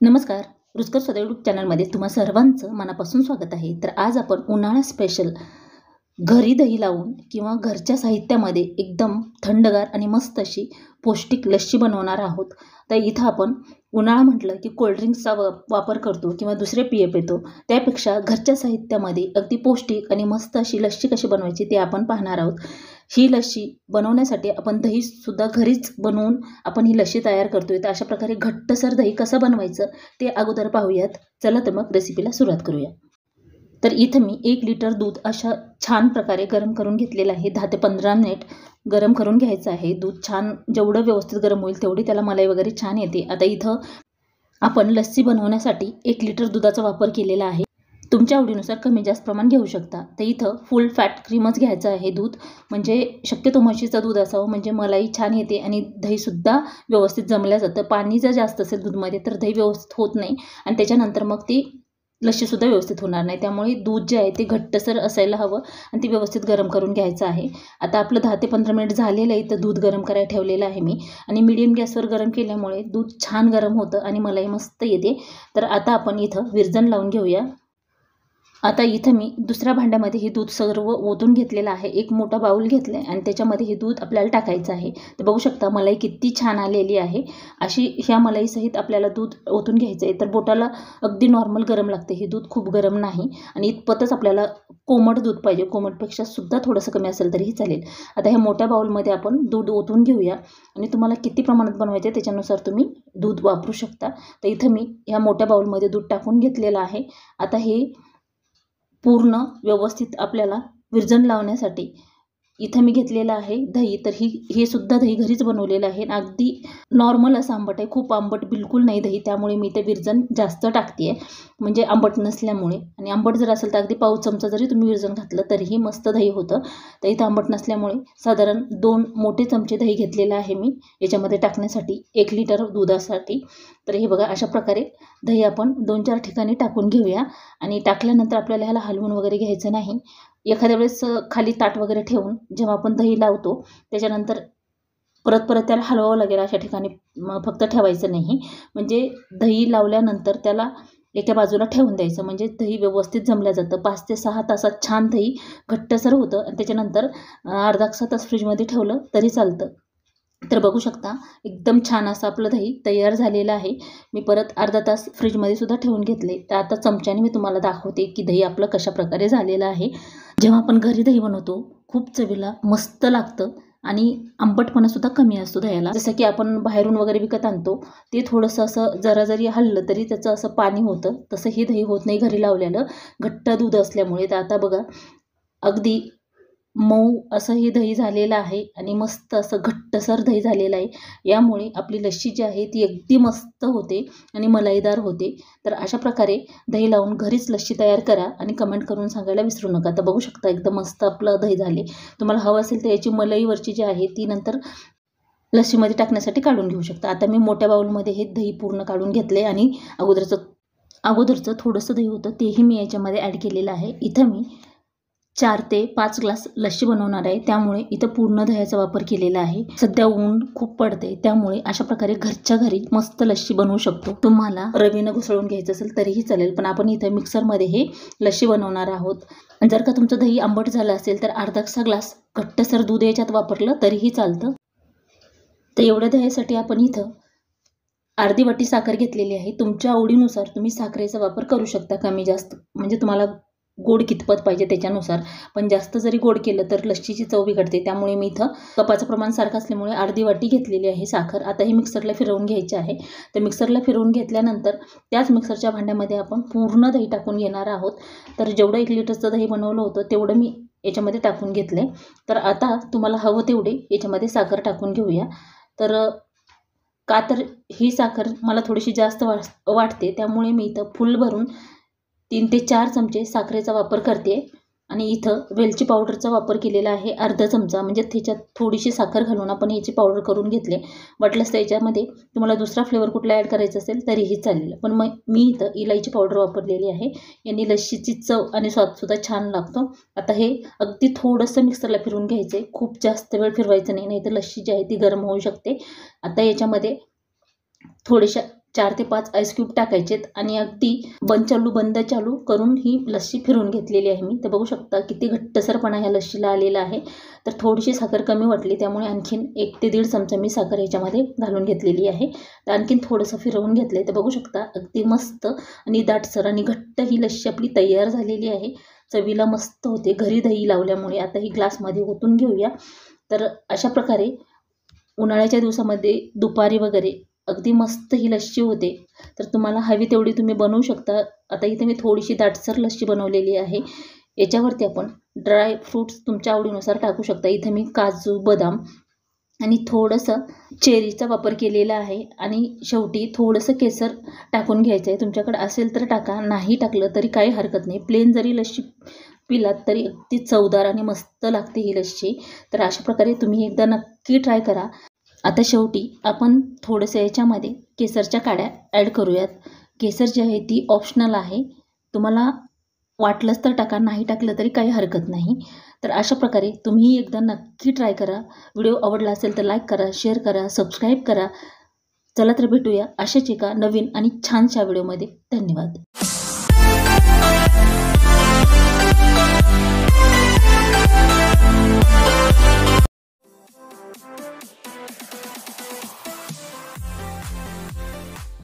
नमस्कार. रुचकर स्वतः यूट्यूब चॅनलमध्ये तुम्हा सर्वांचं मनापासून स्वागत आहे. तर आज आपण उन्हाळा स्पेशल घरी दही लावून किंवा घरच्या साहित्यामध्ये एकदम थंडगार आणि मस्त अशी पौष्टिक लस्सी बनवणार आहोत. तर इथं आपण उन्हाळा म्हटलं की कोल्ड्रिंक्सचा वापर करतो किंवा दुसरे पेय पितो. त्यापेक्षा घरच्या साहित्यामध्ये अगदी पौष्टिक आणि मस्त अशी लस्सी कशी बनवायची ते आपण पाहणार आहोत. ही लस्सी बनवण्यासाठी आपण दहीसुद्धा घरीच बनवून आपण ही लस्सी तयार करतोय. तर अशा प्रकारे घट्टसर दही कसं बनवायचं ते अगोदर पाहूयात. चला तर मग रेसिपीला सुरुवात करूया. तर इथं मी 1 लिटर दूध अशा छान प्रकारे गरम करून घेतलेलं आहे. 10 ते 15 मिनिट गरम करून घ्यायचं आहे. दूध छान जेवढं व्यवस्थित गरम होईल तेवढी त्याला मलाई वगैरे छान येते. आता इथं आपण लस्सी बनवण्यासाठी 1 लिटर दुधाचा वापर केलेला आहे. तुमच्या आवडीनुसार कमी जास्त प्रमाण घेऊ शकता. तर इथं फुल फॅट क्रीमच घ्यायचं आहे दूध. म्हणजे शक्यतो म्हशीचं दूध असावं म्हणजे मलाई छान येते आणि दहीसुद्धा व्यवस्थित जमलं जातं. पाणी जर जास्त असेल दूधमध्ये तर दही व्यवस्थित होत नाही आणि त्याच्यानंतर मग ती लस्सीसुद्धा व्यवस्थित होणार नाही. त्यामुळे दूध जे आहे ते घट्टसर असायला हवं आणि ते व्यवस्थित गरम करून घ्यायचं आहे. आता आपलं 10 ते 15 मिनिट झालेलं आहे. तर दूध गरम करायला ठेवलेलं आहे मी आणि मीडियम गॅसवर गरम केल्यामुळे दूध छान गरम होतं आणि मलाई मस्त येते. तर आता आपण इथं विरजण लावून घेऊया. आता इथं मी दुसऱ्या भांड्यामध्ये हे दूध सर्व ओतून घेतलेलं आहे. एक मोठा बाउल घेतला आहे आणि त्याच्यामध्ये हे दूध आपल्याला टाकायचं आहे. तर बघू शकता मलाई किती छान आलेली आहे. अशी ह्या मलाईसहित आपल्याला दूध ओतून घ्यायचं आहे. तर बोटाला अगदी नॉर्मल गरम लागते. हे दूध खूप गरम नाही आणि इतपतच आपल्याला कोमट दूध पाहिजे. कोमटपेक्षा सुद्धा थोडंसं कमी असेल तरीही चालेल. आता ह्या मोठ्या बाउलमध्ये आपण दूध ओतून घेऊया आणि तुम्हाला किती प्रमाणात बनवायचे त्याच्यानुसार तुम्ही दूध वापरू शकता. तर इथं मी ह्या मोठ्या बाउलमध्ये दूध टाकून घेतलेलं आहे. आता हे पूर्ण व्यवस्थित आपल्याला विरजण लावण्यासाठी इथं मी घेतलेलं आहे दही. तर हे सुद्धा दही घरीच बनवलेलं आहे. अगदी नॉर्मल असं आंबट आहे. खूप आंबट बिलकुल नाही दही. त्यामुळे मी ते विरजण जास्त टाकते आहे म्हणजे आंबट नसल्यामुळे. आणि आंबट जर असेल तर अगदी पाव चमचा जरी तुम्ही विरजण घातलं तरीही मस्त दही होतं. तर इथं आंबट नसल्यामुळे साधारण 2 मोठे चमचे दही घेतलेलं आहे मी याच्यामध्ये टाकण्यासाठी 1 लिटर दुधासाठी. तर हे बघा अशा प्रकारे दही आपण 2-4 ठिकाणी टाकून घेऊया आणि टाकल्यानंतर आपल्याला ह्याला हलवून वगैरे घ्यायचं नाही. एखाद्या वेळेस खाली ताट वगैरे ठेवून जेव्हा आपण दही लावतो त्याच्यानंतर परत त्याला हलवावं लागेल. अशा ठिकाणी फक्त ठेवायचं नाही. म्हणजे दही लावल्यानंतर त्याला एका बाजूला ठेवून द्यायचं म्हणजे दही व्यवस्थित जमलं जातं. 5 ते 6 तासात छान दही घट्टसर होतं आणि त्याच्यानंतर अर्धा तास फ्रीजमध्ये ठेवलं तरी चालतं. तर बघू शकता एकदम छान असं आपलं दही तयार झालेलं आहे. मी परत अर्धा तास फ्रीजमध्ये सुद्धा ठेवून घेतले. तर आता चमच्याने मी तुम्हाला दाखवते की दही आपलं कशाप्रकारे झालेलं आहे. जेव्हा आपण घरी दही बनवतो खूप चवीला मस्त लागतं आणि आंबटपणासुद्धा कमी असतो दह्याला. जसं की आपण बाहेरून वगैरे विकत आणतो ते थोडंसं असं जरा जरी हललं तरी त्याचं असं पाणी होतं. तसं हे दही होत नाही घरी लावलेलं घट्ट दूध असल्यामुळे. तर आता बघा अगदी मऊ असं हे दही झालेलं आहे आणि मस्त असं घट्टसर दही झालेलं आहे. यामुळे आपली लस्सी जी आहे ती अगदी मस्त होते आणि मलाईदार होते. तर अशा प्रकारे दही लावून घरीच लस्सी तयार करा आणि कमेंट करून सांगायला विसरू नका. तर बघू शकता एकदम मस्त आपलं दही झाले. तुम्हाला हवं असेल तर याची मलईवरची जी आहे ती नंतर लस्सीमध्ये टाकण्यासाठी काढून घेऊ शकता. आता मी मोठ्या बाउलमध्ये हे दही पूर्ण काढून घेतले आणि अगोदरचं थोडंसं दही होतं तेही मी याच्यामध्ये ॲड केलेलं आहे. इथं मी 4 ते 5 ग्लास लस्सी बनवणार आहे. त्यामुळे इथं पूर्ण दह्याचा वापर केलेला आहे. सध्या ऊन खूप पडते त्यामुळे अशा प्रकारे घरच्या घरी मस्त लस्सी बनवू शकतो. तुम्हाला रवीनं घुसळून घ्यायचं असेल तरीही चालेल पण आपण इथं मिक्सरमध्ये हे लस्सी बनवणार आहोत. आणि जर का तुमचं दही आंबट झालं असेल तर अर्धा ग्लास घट्टसर दूध याच्यात वापरलं तरीही चालतं. तर एवढ्या दह्यासाठी आपण इथं अर्धी वाटी साखर घेतलेली आहे. तुमच्या आवडीनुसार तुम्ही साखरेचा वापर करू शकता कमी जास्त म्हणजे तुम्हाला गोड कितपत पाहिजे त्याच्यानुसार. पण जास्त जरी गोड केलं तर लस्सीची चव बिघडते. त्यामुळे मी इथं कपाचं प्रमाण सारखं असल्यामुळे अर्धी वाटी घेतलेली आहे साखर. आता ही मिक्सरला फिरवून घ्यायची आहे. तर मिक्सरला फिरवून घेतल्यानंतर त्याच मिक्सरच्या भांड्यामध्ये आपण पूर्ण दही टाकून घेणार आहोत. तर जेवढं 1 लिटरचं दही बनवलं होतं तेवढं मी याच्यामध्ये टाकून घेतले. तर आता तुम्हाला हवं तेवढे याच्यामध्ये साखर टाकून घेऊया. तर ही साखर मला थोडीशी जास्त वाटते त्यामुळे मी इथं फुल भरून 3 ते 4 चमचे साखरेचा वापर करते आणि इथं वेलची पावडरचा वापर केलेला आहे अर्धा चमचा. म्हणजे त्याच्यात थोडीशी साखर घालून आपण याची पावडर करून घेतले. वाटलंच त्याच्यामध्ये तुम्हाला दुसरा फ्लेवर कुठला ॲड करायचा असेल तरीही चालेल. पण मग मी इथं इलायची पावडर वापरलेली आहे. यांनी लस्सीची चव आणि स्वादसुद्धा छान लागतो. आता हे अगदी थोडंसं मिक्सरला फिरवून घ्यायचं आहे. खूप जास्त वेळ फिरवायचं नाही नाहीतर लस्सी जी आहे ती गरम होऊ शकते. आता याच्यामध्ये थोड्याशा 4 ते 5 आईस क्यूब टाकायचेत आणि अगदी बंद चालू करून ही लस्सी फिरवून घेतलेली आहे मी. तर बघू शकता किती घट्टसरपणा ह्या लस्सीला आलेला आहे. तर थोडीशी साखर कमी वाटली, त्यामुळे आणखीन 1 ते 1.5 चमचा मी साखर ह्याच्यामध्ये घालून घेतलेली आहे. तर आणखीन थोडंसं फिरवून घेतलं आहे. तर बघू शकता अगदी मस्त आणि दाटसर आणि घट्ट ही लस्सी आपली तयार झालेली आहे. चवीला मस्त होते. घरी दही लावल्यामुळे. आता ही ग्लासमध्ये ओतून घेऊया. तर अशा प्रकारे उन्हाळ्याच्या दिवसामध्ये दुपारी वगैरे अगदी मस्त ही लस्सी होते. तर तुम्हाला हवी तेवढी तुम्ही बनवू शकता. आता इथे मी थोडीशी दाटसर लस्सी बनवलेली आहे. याच्यावरती आपण ड्राय फ्रूट्स तुमच्या आवडीनुसार टाकू शकता. इथे मी काजू, बदाम आणि थोडंसं चेरीचा वापर केलेला आहे आणि शेवटी थोडंसं केसर टाकून घ्यायचं आहे. तुमच्याकडे असेल तर टाका, नाही टाकलं तरी काही हरकत नाही. प्लेन जरी लस्सी पिलात तरी अगदी चवदार आणि मस्त लागते ही लस्सी. तर अशा प्रकारे तुम्ही एकदा नक्की ट्राय करा. आता शेवटी आपण थोडंसं याच्यामध्ये केसरच्या काड्या ॲड करूयात. केसर जी आहे ती ऑप्शनल आहे. तुम्हाला वाटलंच तर टाका, नाही टाकलं तरी काही हरकत नाही. तर अशा प्रकारे तुम्ही एकदा नक्की ट्राय करा. व्हिडिओ आवडला असेल तर लाईक करा, शेअर करा, सबस्क्राईब करा. चला तर भेटूया अशाच एका नवीन आणि छानशा व्हिडिओमध्ये. धन्यवाद.